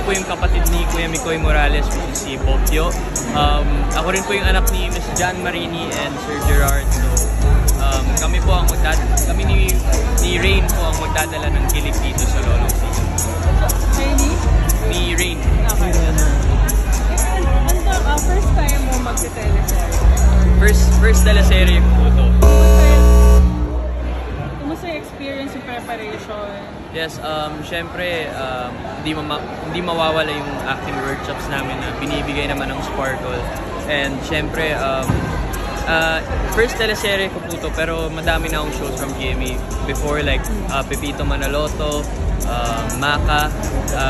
po yung kapatid ni Kuya Mikoy Morales, which is si Bobio. Ako rin po yung anak ni Miss Jan Marini and Sir Gerard. So, kami po ang kami ni Rain po ang magdadala ng kilig dito sa Lolong Season. Ni Rain. Okay. First time mo magte-teleserye? First teleserye po ito. Kumusta yung experience yung preparation? Yes, syempre, hindi mawawala yung acting workshops namin na binibigay naman ng Sparkle. And syempre, first teleserye ko po ito, pero madami na akong shows from GMA before, like Pepito Manaloto, Maka,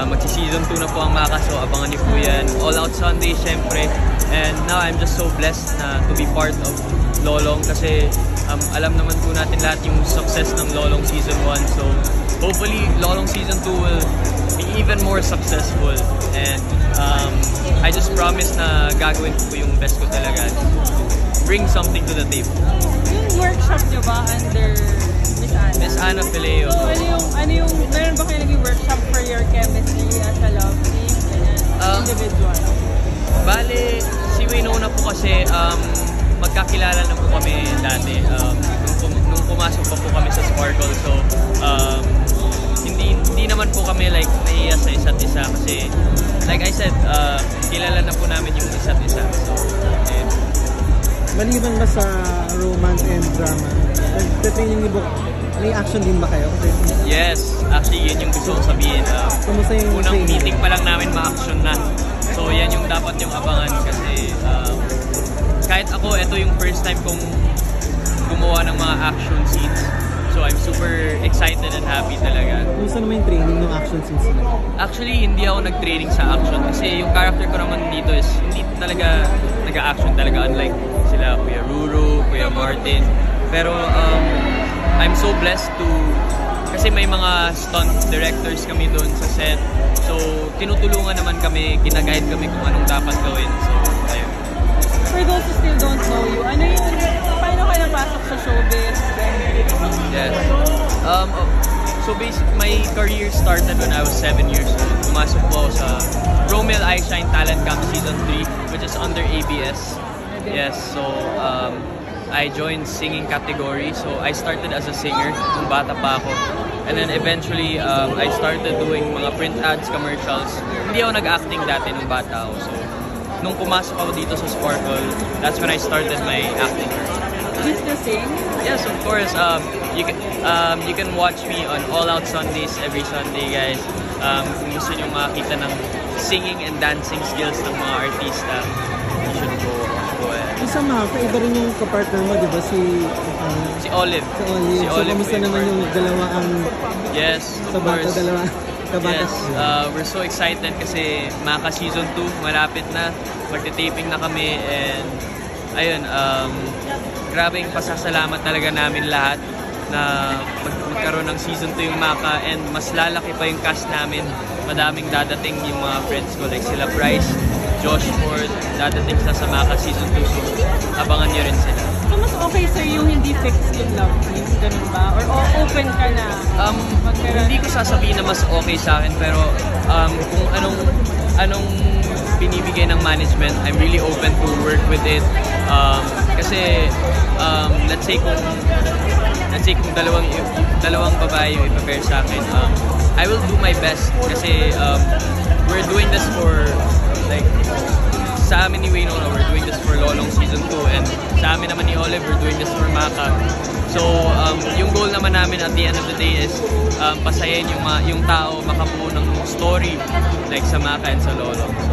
magsi-season 2 na po ang Maka, so abangan niyo po yan. All Out Sunday, syempre. And now I'm just so blessed na to be part of Lolong kasi alam naman po natin lahat yung success ng Lolong Season 1. So hopefully Lolong Season 2 will be even more successful. And I just promise na gagawin ko yung best ko talaga. Bring something to the table. Yung workshop nyo ba under Miss Ana? Miss Ana Fileo. So meron ba kayo naging workshop for your chemistry as a love team? Individual? Bale, si Winona po kasi magkakilala na po kami dati nung pumasok pa po kami sa Sparkle. So, hindi naman po kami like nahiya sa isa't isa kasi like I said, kilala na po namin yung isa't isa. So, maliban ba sa romance and drama, nagte-training ni Bok, may action din ba kayo? Yes, actually yun yung gusto kong sabihin. Kumusta yung unang meeting pa lang namin ma-action na. So yan yung dapat yung abangan kasi kahit ako, ito yung first time kong gumawa ng mga action scenes. So I'm super excited and happy talaga. Kumusta naman yung training ng action scenes nila? Actually, hindi ako nag-training sa action kasi yung character ko naman dito is hindi talaga nag-action talaga, unlike sila Kuya Ruru, Kuya Martin. Pero I'm so blessed to kasi may mga stunt directors kami doon sa set. So tinutulungan naman kami, ginaguide kami kung anong dapat gawin. So ayun. For those who still don't know you, paano ka napasok sa showbiz? Yes. So basically, my career started when I was 7 years old. Pumasok po sa Romel I Shine Talent Camp Season 3, which is under ABS. Yes, so I joined singing category. So I started as a singer nung bata pa ako. And then eventually, I started doing mga print ads, commercials. Hindi ako nag-acting dati nung bata ako. So nung pumasok ako dito sa Sparkle, that's when I started my acting career. You still sing? Yes, of course. You can watch me on All Out Sundays every Sunday, guys. Kung gusto nyo makakita ng singing and dancing skills ng mga artista, you should go ahead. Isa iba rin yung kapartner mo, di ba? Si Olive. Si Olive. So, kamusta naman yung dalawa ang... Yes, of course. Yes, we're so excited kasi Maka Season 2, malapit na. Magte-taping na kami and ayun, grabing pasasalamat talaga namin lahat na magkaroon ng Season 2 yung Maka and mas lalaki pa yung cast namin. Madaming dadating yung mga friends ko like sila Bryce, Josh Ford, dadating sa Maka Season 2. So, abangan nyo rin sila. So, mas okay sa'yo yung hindi fixed yung love team? Ganun ba? Or open ka na? Hindi ko sasabihin na mas okay sa akin pero kung anong binibigay ng management, I'm really open to work with it. Kasi let's say kung dalawang babae yung i-prepare sa akin, I will do my best kasi we're doing this for like sa amin ni Winona, we're doing this for Lolong Season 2 and sa amin naman ni Olive, we're doing this for Maka. So yung goal naman namin at the end of the day is pasayahin yung tao makabuo ng story like sa Maka and sa Lolong. So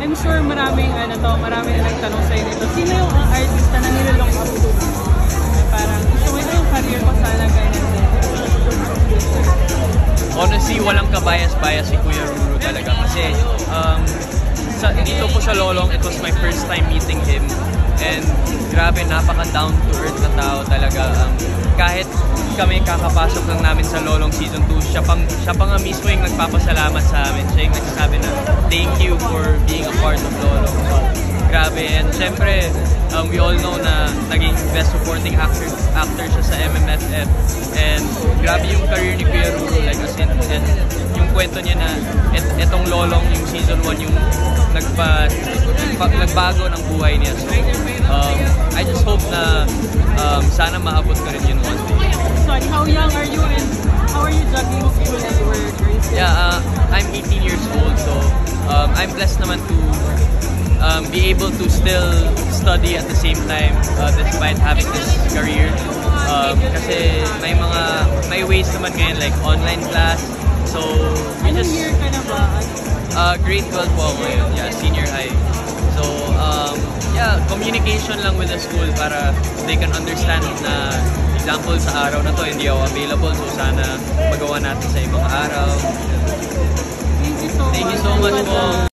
I'm sure maraming na nagtanong sa'yo dito. Sino yung artista na nilolong up to? Parang gusto mo yung career ko sana ganyan. Honestly, walang kabias-bias si Kuya Ruru talaga kasi dito po sa Lolong, it was my first time meeting him and grabe, napaka-down to earth na tao talaga. Kahit kami kakapasok lang namin sa Lolong Season 2, siya pa nga mismo yung nagpapasalamat sa amin. Siya yung nagsasabi na thank you for being a part of Lolong. So, grabe. And syempre, we all know na naging best supporting actor siya sa MMFF. And grabe yung career ni Kuya Ruru, like as in, and yung kwento niya na itong Yolong, yung season 1 yung nagbago ng buhay niya. So, I just hope na sana maabot ko rin yun one day. Sorry, how young are you and how are you juggling school and work? Yeah, I'm 18 years old, so I'm blessed naman to be able to still study at the same time despite having this career. Kasi may ways naman ngayon like online class. So we just year ka na ba? grade 12 po ako ngayon. Yeah, senior high. So yeah, communication lang with the school para they can understand na example sa araw na to hindi ako available, so sana magawa natin sa ibang araw. Thank you so much. Thank you so much po.